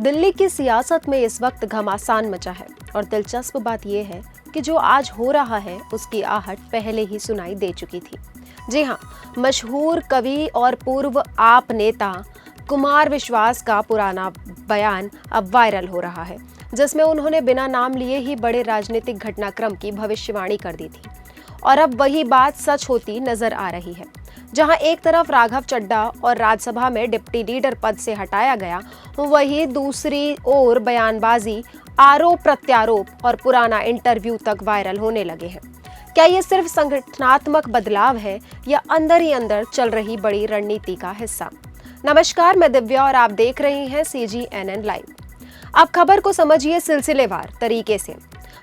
दिल्ली की सियासत में इस वक्त घमासान मचा है और दिलचस्प बात यह है कि जो आज हो रहा है उसकी आहट पहले ही सुनाई दे चुकी थी। जी हाँ, मशहूर कवि और पूर्व आप नेता कुमार विश्वास का पुराना बयान अब वायरल हो रहा है, जिसमें उन्होंने बिना नाम लिए ही बड़े राजनीतिक घटनाक्रम की भविष्यवाणी कर दी थी। और अब वही बात सच होती नजर आ रही है। जहां एक तरफ राघव चड्ढा और राज्यसभा में डिप्टी लीडर पद से हटाया गया, वहीं दूसरी ओर बयानबाजी, आरोप प्रत्यारोप और पुराना इंटरव्यू तक वायरल होने लगे हैं। क्या ये सिर्फ संगठनात्मक बदलाव है या अंदर ही अंदर चल रही बड़ी रणनीति का हिस्सा? नमस्कार, मैं दिव्या और आप देख रहे हैं CGNN लाइव। अब खबर को समझिए सिलसिलेवार तरीके से।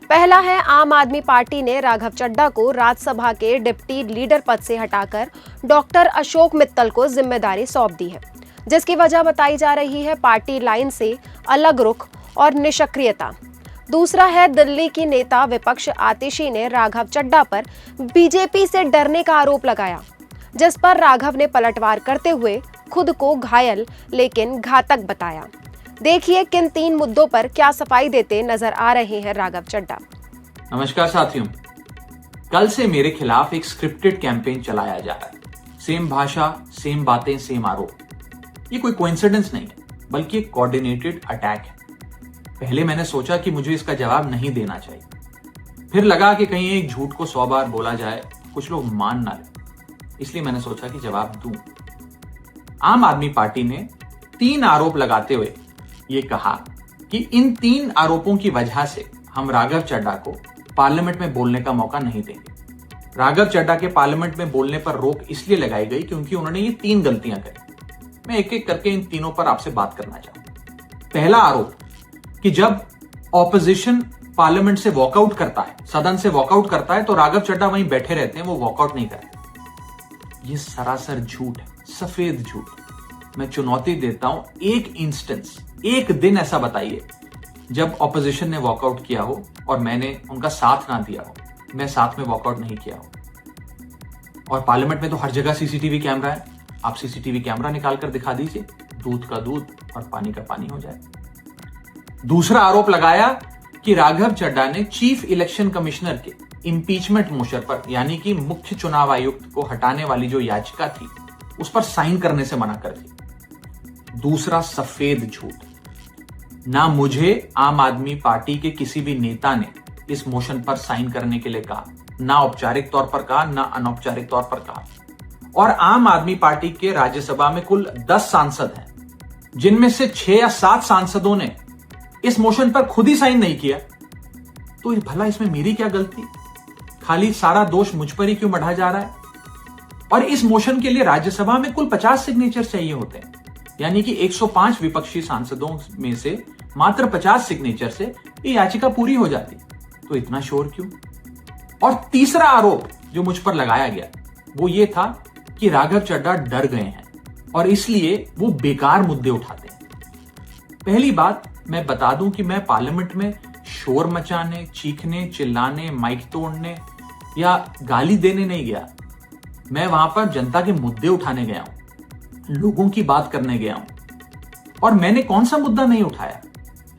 पहला है, आम आदमी पार्टी ने राघव चड्ढा को राज्यसभा के डिप्टी लीडर पद से हटाकर डॉक्टर अशोक मित्तल को जिम्मेदारी सौंप दी है, जिसकी वजह बताई जा रही है पार्टी लाइन से अलग रुख और निष्क्रियता। दूसरा है, दिल्ली की नेता विपक्ष आतिशी ने राघव चड्ढा पर बीजेपी से डरने का आरोप लगाया, जिस पर राघव ने पलटवार करते हुए खुद को घायल लेकिन घातक बताया। देखिए किन 3 मुद्दों पर क्या सफाई देते नजर आ रहे हैं राघव चड्ढा। नमस्कार साथियों, कल से मेरे खिलाफ एक स्क्रिप्टेड कैंपेन चलाया जा रहा है। सेम भाषा, सेम बातें, सेम आरोप। ये कोई कोइंसिडेंस नहीं है, बल्कि एक कोऑर्डिनेटेड अटैक है। पहले मैंने सोचा कि मुझे इसका जवाब नहीं देना चाहिए, फिर लगा कि कहीं एक झूठ को 100 बार बोला जाए, कुछ लोग मान ना ले, इसलिए मैंने सोचा कि जवाब दूं। आम आदमी पार्टी ने 3 आरोप लगाते हुए ये कहा कि इन 3 आरोपों की वजह से हम राघव चड्ढा को पार्लियामेंट में बोलने का मौका नहीं देंगे। राघव चड्ढा के पार्लियामेंट में बोलने पर रोक इसलिए लगाई गई क्योंकि उन्होंने ये 3 गलतियां करी। मैं एक एक करके इन तीनों पर आपसे बात करना चाहूंगा। पहला आरोप कि जब ऑपोजिशन पार्लियामेंट से वॉकआउट करता है, सदन से वॉकआउट करता है, तो राघव चड्ढा वहीं बैठे रहते हैं, वो वॉकआउट नहीं करते। ये सरासर झूठ है, सफेद झूठ। मैं चुनौती देता हूं, एक इंस्टेंस, एक दिन ऐसा बताइए जब ऑपोजिशन ने वॉकआउट किया हो और मैंने उनका साथ ना दिया हो, मैं साथ में वॉकआउट नहीं किया हो। और पार्लियामेंट में तो हर जगह सीसीटीवी कैमरा है, आप सीसीटीवी कैमरा निकाल कर दिखा दीजिए, दूध का दूध और पानी का पानी हो जाए। दूसरा आरोप लगाया कि राघव चड्ढा ने चीफ इलेक्शन कमिश्नर के इंपीचमेंट मोशन पर, यानी कि मुख्य चुनाव आयुक्त को हटाने वाली जो याचिका थी, उस पर साइन करने से मना कर दिया। दूसरा सफेद झूठ, ना मुझे आम आदमी पार्टी के किसी भी नेता ने इस मोशन पर साइन करने के लिए कहा, ना औपचारिक तौर पर कहा, ना अनौपचारिक तौर पर कहा। और आम आदमी पार्टी के राज्यसभा में कुल 10 सांसद हैं, जिनमें से 6 या 7 सांसदों ने इस मोशन पर खुद ही साइन नहीं किया। तो भला इसमें मेरी क्या गलती? खाली सारा दोष मुझ पर ही क्यों बढ़ा जा रहा है? और इस मोशन के लिए राज्यसभा में कुल 50 सिग्नेचर चाहिए होते हैं, यानी कि 105 विपक्षी सांसदों में से मात्र 50 सिग्नेचर से ये याचिका पूरी हो जाती। तो इतना शोर क्यों? और तीसरा आरोप जो मुझ पर लगाया गया वो ये था कि राघव चड्ढा डर गए हैं और इसलिए वो बेकार मुद्दे उठाते हैं। पहली बात मैं बता दूं कि मैं पार्लियामेंट में शोर मचाने, चीखने, चिल्लाने, माइक तोड़ने या गाली देने नहीं गया। मैं वहां पर जनता के मुद्दे उठाने गया हूं, लोगों की बात करने गया हूं। और मैंने कौन सा मुद्दा नहीं उठाया?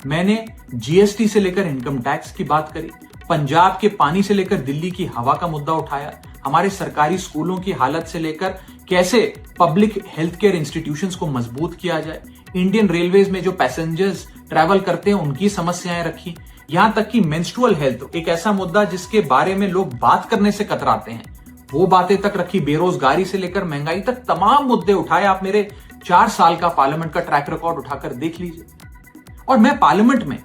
मैंने GST से लेकर इनकम टैक्स की बात करी, पंजाब के पानी से लेकर दिल्ली की हवा का मुद्दा उठाया, हमारे सरकारी स्कूलों की हालत से लेकर कैसे पब्लिक हेल्थ केयर इंस्टीट्यूशंस को मजबूत किया जाए, इंडियन रेलवेज में जो पैसेंजर्स ट्रैवल करते हैं उनकी समस्याएं रखी, यहां तक कि मेंस्ट्रुअल हेल्थ, एक ऐसा मुद्दा जिसके बारे में लोग बात करने से कतराते हैं, वो बातें तक रखी। बेरोजगारी से लेकर महंगाई तक तमाम मुद्दे उठाए। आप मेरे 4 साल का पार्लियामेंट का ट्रैक रिकॉर्ड उठाकर देख लीजिए। और मैं पार्लियामेंट में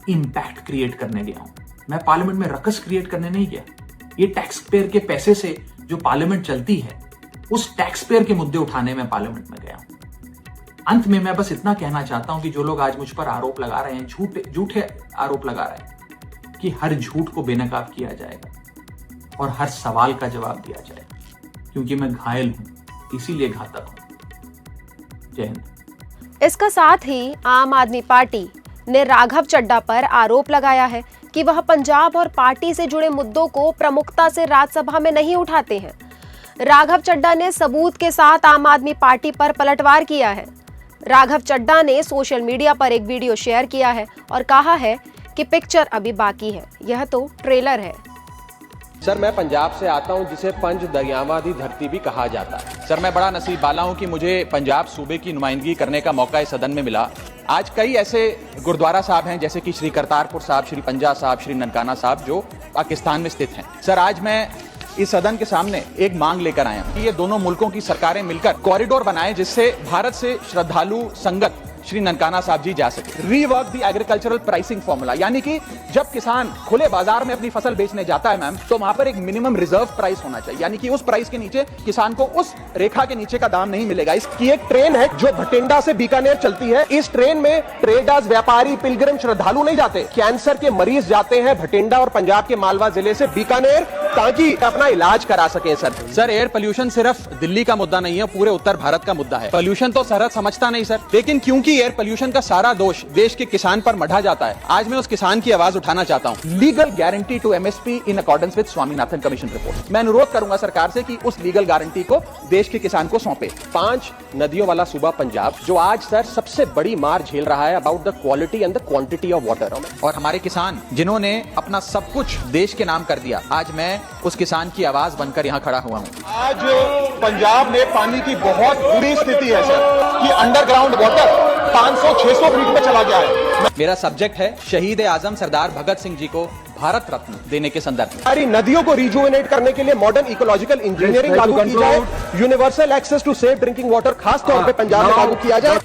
इंपैक्ट क्रिएट करने गया हूं, मैं पार्लियामेंट में रकस क्रिएट करने नहीं गया। ये टैक्स पेयर के पैसे से जो पार्लियामेंट चलती है, उस टैक्स पेयर के मुद्दे उठाने में पार्लियामेंट में गया हूं। अंत में मैं बस इतना कहना चाहता हूं कि जो लोग आज मुझ पर आरोप लगा रहे हैं, झूठे आरोप लगा रहे हैं, कि हर झूठ को बेनकाब किया जाएगा और हर सवाल का जवाब दिया जाएगा, क्योंकि मैं घायल हूं, इसीलिए घातक हूं। जय हिंद। इसका साथ ही आम आदमी पार्टी ने राघव चड्ढा पर आरोप लगाया है कि वह पंजाब और पार्टी से जुड़े मुद्दों को प्रमुखता से राज्यसभा में नहीं उठाते हैं। राघव चड्ढा ने सबूत के साथ आम आदमी पार्टी पर पलटवार किया है। राघव चड्ढा ने सोशल मीडिया पर एक वीडियो शेयर किया है और कहा है कि पिक्चर अभी बाकी है, यह तो ट्रेलर है। सर, मैं पंजाब से आता हूं, जिसे पंज दरियावां दी धरती भी कहा जाता है। सर, मैं बड़ा नसीब वाला हूं कि मुझे पंजाब सूबे की नुमाइंदगी करने का मौका इस सदन में मिला। आज कई ऐसे गुरुद्वारा साहब हैं, जैसे कि श्री करतारपुर साहब, श्री पंजा साहब, श्री ननकाना साहब, जो पाकिस्तान में स्थित हैं। सर, आज मैं इस सदन के सामने एक मांग लेकर आया हूं कि ये दोनों मुल्कों की सरकारें मिलकर कॉरिडोर बनाएं, जिससे भारत से श्रद्धालु संगत श्री ननकाना साहब जी जा सके। Rework the agricultural pricing formula, यानी कि जब किसान खुले बाजार में अपनी फसल बेचने जाता है मैम, तो वहां पर एक मिनिमम रिजर्व प्राइस होना चाहिए, यानी कि उस प्राइस के नीचे किसान को उस रेखा के नीचे का दाम नहीं मिलेगा। इसकी एक ट्रेन है जो भटिंडा से बीकानेर चलती है। इस ट्रेन में ट्रेडर्स, व्यापारी, पिलग्रिम, श्रद्धालु नहीं जाते। कैंसर के मरीज जाते हैं भटिंडा और पंजाब के मालवा जिले से बीकानेर, ताकि अपना इलाज करा सके। सर, एयर पोल्यूशन सिर्फ दिल्ली का मुद्दा नहीं है, पूरे उत्तर भारत का मुद्दा है। पोल्यूशन तो सरहद समझता नहीं सर, लेकिन क्योंकि एयर पोल्यूशन का सारा दोष देश के किसान पर मढ़ा जाता है, आज मैं उस किसान की आवाज उठाना चाहता हूं। Legal guarantee to MSP in accordance with Swaminathan commission report. मैं अनुरोध करूंगा सरकार से कि उस लीगल गारंटी को देश के किसान को सौंपे। 5 नदियों वाला सूबा पंजाब, जो आज सर सबसे बड़ी मार झेल रहा है about the quality and the quantity of water. और हमारे किसान जिन्होंने अपना सब कुछ देश के नाम कर दिया, आज मैं उस किसान की आवाज बनकर यहाँ खड़ा हुआ हूँ। आज पंजाब में पानी की बहुत बुरी स्थिति है सर, कि अंडरग्राउंड वाटर 500-600 फीट पे चला गया है। मेरा सब्जेक्ट है शहीद आजम सरदार भगत सिंह जी को भारत रत्न देने के संदर्भ में। सारी नदियों को रिजुवेनेट करने के लिए मॉडर्न इकोलॉजिकल इंजीनियरिंग लागू की जाए। Universal access to safe drinking water खास तौर पे पंजाब में लागू किया जाए।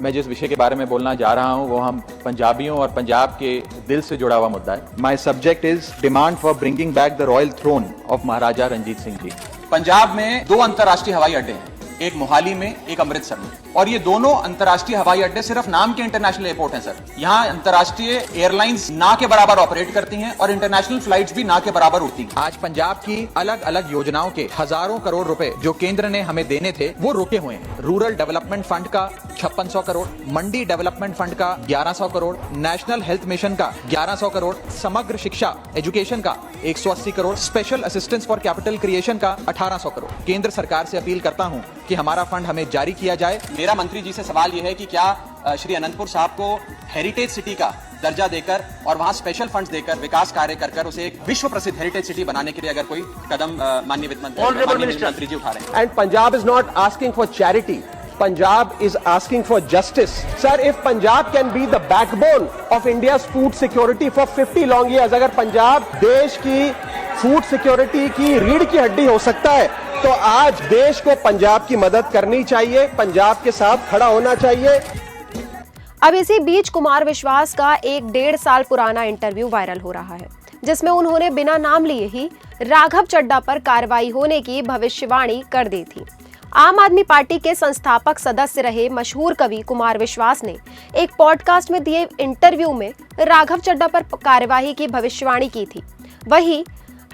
मैं जिस विषय के बारे में बोलना जा रहा हूं वो हम पंजाबियों और पंजाब के दिल से जुड़ा हुआ मुद्दा है। My subject is demand for bringing back the royal throne of Maharaja Ranjit Singh ji. Punjab में 2 अंतर्राष्ट्रीय हवाई अड्डे हैं, एक मोहाली में, एक अमृतसर में, और ये दोनों अंतर्राष्ट्रीय हवाई अड्डे सिर्फ नाम के इंटरनेशनल एयरपोर्ट हैं सर। यहाँ अंतर्राष्ट्रीय एयरलाइंस ना के बराबर ऑपरेट करती हैं और इंटरनेशनल फ्लाइट्स भी ना के बराबर उड़ती हैं। आज पंजाब की अलग अलग योजनाओं के हजारों करोड़ रुपए जो केंद्र ने हमें देने थे वो रुके हुए हैं। रूरल डेवलपमेंट फंड का 5600 करोड़, मंडी डेवलपमेंट फंड का 1100 करोड़, नेशनल हेल्थ मिशन का 1100 करोड़, समग्र शिक्षा एजुकेशन का 180 crore, special assistance for capital creation का 1800 करोड़। केंद्र सरकार से अपील करता हूं कि हमारा फंड हमें जारी किया जाए। मेरा मंत्री जी से सवाल यह है कि क्या श्री अनंतपुर साहब को हेरिटेज सिटी का दर्जा देकर और वहां स्पेशल फंड्स देकर विकास कार्य कर उसे एक विश्व प्रसिद्ध हेरिटेज सिटी बनाने के लिए अगर कोई कदम माननीय वित्त मंत्री जी उठा रहे हैं। And Punjab is not asking for charity, Punjab is asking for justice. Sir, if Punjab can be the backbone of India's food security for 50 long years, अगर पंजाब देश की फूड सिक्योरिटी की रीढ़ की हड्डी हो सकता है, तो आज देश को पंजाब की मदद करनी चाहिए, पंजाब के साथ खड़ा होना चाहिए। अब इसी बीच कुमार विश्वास का एक 1.5 साल पुराना इंटरव्यू वायरल हो रहा है, जिसमें उन्होंने बिना नाम लिए ही राघव चड्ढा पर कार्रवाई होने की भविष्यवाणी कर दी थी। आम आदमी पार्टी के संस्थापक सदस्य रहे मशहूर कवि कुमार विश्वास ने एक पॉडकास्ट में दिए इंटरव्यू में राघव चड्ढा पर कार्यवाही की भविष्यवाणी की थी। वहीं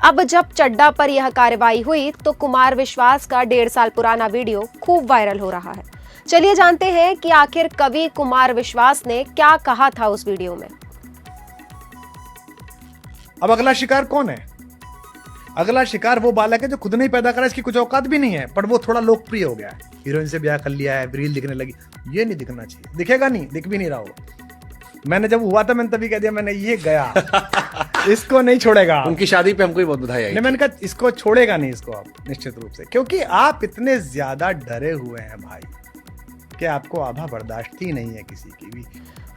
अब जब चड्ढा पर यह कार्रवाई हुई तो कुमार विश्वास का 1.5 साल पुराना वीडियो खूब वायरल हो रहा है। चलिए जानते हैं कि आखिर कवि कुमार विश्वास ने क्या कहा था उस वीडियो में। अब अगला शिकार कौन है? अगला शिकार वो बालक है जो खुद नहीं पैदा करा, इसकी कुछ औकात भी नहीं है, पर वो थोड़ा लोकप्रिय हो गया है, हीरोइन से ब्याह कर लिया है, रील दिखने लगी। ये नहीं दिखना चाहिए, दिखेगा नहीं, दिख भी नहीं रहा हो। मैंने जब हुआ था मैंने तभी कह दिया, मैंने ये गया इसको नहीं छोड़ेगा। उनकी शादी पे हमको बहुत बधाई आई। नहीं, मैंने कहा इसको छोड़ेगा नहीं इसको आप निश्चित रूप से, क्योंकि आप इतने ज्यादा डरे हुए हैं भाई कि आपको आभा बर्दाश्त ही नहीं है किसी की भी।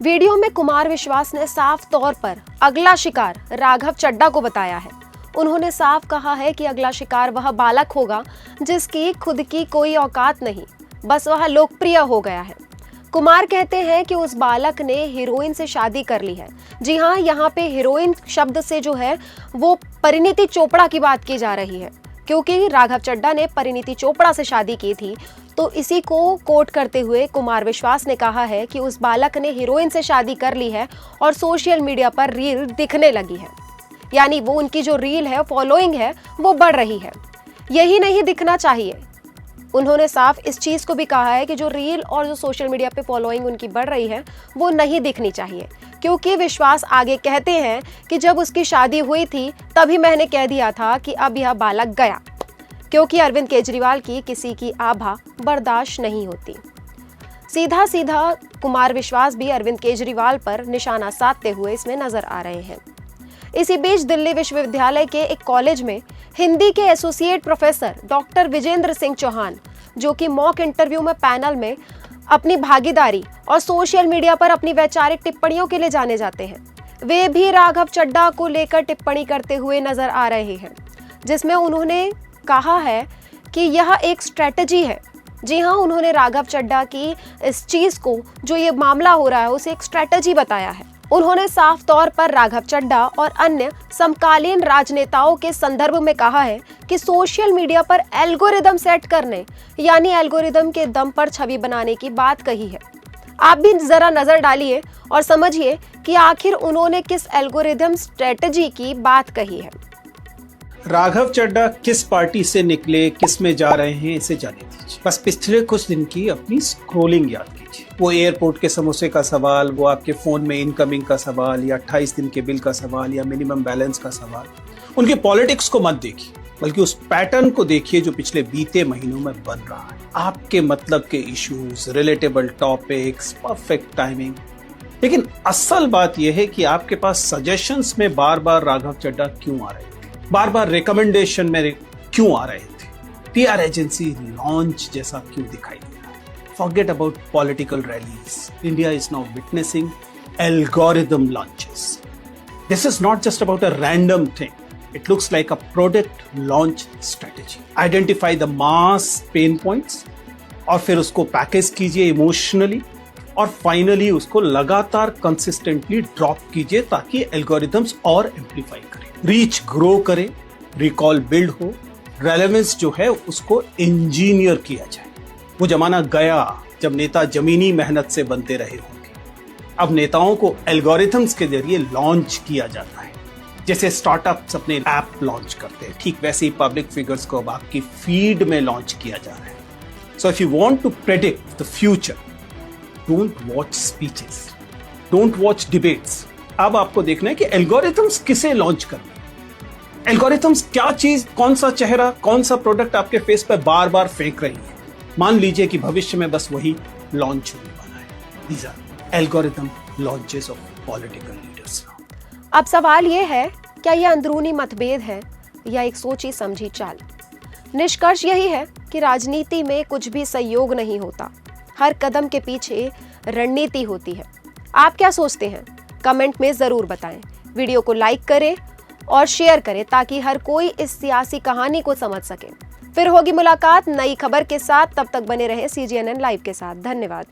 वीडियो में कुमार विश्वास ने साफ तौर पर अगला शिकार राघव चड्ढा को बताया है। उन्होंने साफ कहा है कि अगला शिकार वह बालक होगा जिसकी खुद की कोई औकात नहीं, बस वह लोकप्रिय हो गया है। कुमार कहते हैं कि उस बालक ने हीरोइन से शादी कर ली है। जी हाँ, यहाँ पे हीरोइन शब्द से जो है वो परिणीति चोपड़ा की बात की जा रही है, क्योंकि राघव चड्ढा ने परिणीति चोपड़ा से शादी की थी। तो इसी को कोट करते हुए कुमार विश्वास ने कहा है कि उस बालक ने हीरोइन से शादी कर ली है और सोशल मीडिया पर रील दिखने लगी है, यानी वो उनकी जो रील है, फॉलोइंग है, वो बढ़ रही है। यही नहीं दिखना चाहिए। उन्होंने साफ इस चीज को भी कहा है कि जो रील और जो सोशल मीडिया पे फॉलोइंग उनकी बढ़ रही है वो नहीं दिखनी चाहिए, क्योंकि विश्वास आगे कहते हैं कि जब उसकी शादी हुई थी तभी मैंने कह दिया था कि अब यह बालक गया, क्योंकि अरविंद केजरीवाल की किसी की आभा बर्दाश्त नहीं होती। सीधा सीधा कुमार विश्वास भी अरविंद केजरीवाल पर निशाना साधते हुए इसमें नजर आ रहे हैं। इसी बीच दिल्ली विश्वविद्यालय के एक कॉलेज में हिंदी के associate professor doctor Vijendra Singh Chauhan, जो कि मॉक इंटरव्यू में पैनल में अपनी भागीदारी और सोशल मीडिया पर अपनी वैचारिक टिप्पणियों के लिए जाने जाते हैं, वे भी राघव चड्ढा को लेकर टिप्पणी करते हुए नजर आ रहे हैं, जिसमें उन्होंने कहा है कि यह एक स्ट्रेटजी है। जी हाँ, उन्होंने राघव चड्ढा की इस चीज को, जो ये मामला हो रहा है, उसे एक स्ट्रेटजी बताया है। उन्होंने साफ तौर पर राघव चड्ढा और अन्य समकालीन राजनेताओं के संदर्भ में कहा है कि सोशल मीडिया पर एल्गोरिदम सेट करने, यानी एल्गोरिदम के दम पर छवि बनाने की बात कही है। आप भी जरा नजर डालिए और समझिए कि आखिर उन्होंने किस एल्गोरिदम स्ट्रेटजी की बात कही है। राघव चड्ढा किस पार्टी से निकले, किस में जा रहे हैं, इसे जाने दीजिए। बस पिछले कुछ दिन की अपनी स्क्रोलिंग याद कीजिए। वो एयरपोर्ट के समोसे का सवाल, वो आपके फोन में इनकमिंग का सवाल, या 28 दिन के बिल का सवाल, या मिनिमम बैलेंस का सवाल। उनके पॉलिटिक्स को मत देखिए, बल्कि उस पैटर्न को देखिए जो पिछले बीते महीनों में बन रहा है। आपके मतलब के issues, relatable topics, perfect timing. लेकिन असल बात यह है कि आपके पास सजेशंस में बार बार राघव चड्ढा क्यों आ रहे थे, बार बार रिकमेंडेशन में क्यों आ रहे थे, पीआर एजेंसी लॉन्च जैसा क्यों दिखाई दे रहा है। Forget about political rallies, India is now witnessing algorithm launches. This is not just about a random thing, it looks like a product launch strategy. Identify the mass pain points और फिर उसको package कीजिए emotionally, और finally उसको लगातार consistently drop कीजिए ताकि algorithms और एम्पलीफाई करें, रीच ग्रो करे, रिकॉल बिल्ड हो, रेलेवेंस जो है उसको इंजीनियर किया जाए। वो जमाना गया जब नेता जमीनी मेहनत से बनते रहे होंगे। अब नेताओं को एल्गोरिथम्स के जरिए लॉन्च किया जाता है। जैसे स्टार्टअप्स अपने ऐप लॉन्च करते हैं, ठीक वैसे ही पब्लिक फिगर्स को अब आपकी फीड में लॉन्च किया जा रहा है। So if you want to predict the future, don't watch speeches, don't watch debates. अब आपको देखना है कि एल्गोरिथम्स किसे लॉन्च करना है, एल्गोरिथम्स क्या चीज, कौन सा चेहरा, कौन सा प्रोडक्ट आपके फेस पे बार बार फेंक रही है। मान लीजिए कि भविष्य में बस वही लॉन्च होने वाला है। These are algorithm launches of political leaders. अब सवाल ये है, क्या यह अंदरूनी मतभेद है या एक सोची समझी चाल? निष्कर्ष यही है कि राजनीति में कुछ भी संयोग नहीं होता, हर कदम के पीछे रणनीति होती है। आप क्या सोचते हैं? कमेंट में जरूर बताएं। वीडियो को लाइक करें और शेयर करें ताकि हर कोई इस सियासी कहानी को समझ सके। फिर होगी मुलाकात नई खबर के साथ, तब तक बने रहें CGNN लाइव के साथ। धन्यवाद।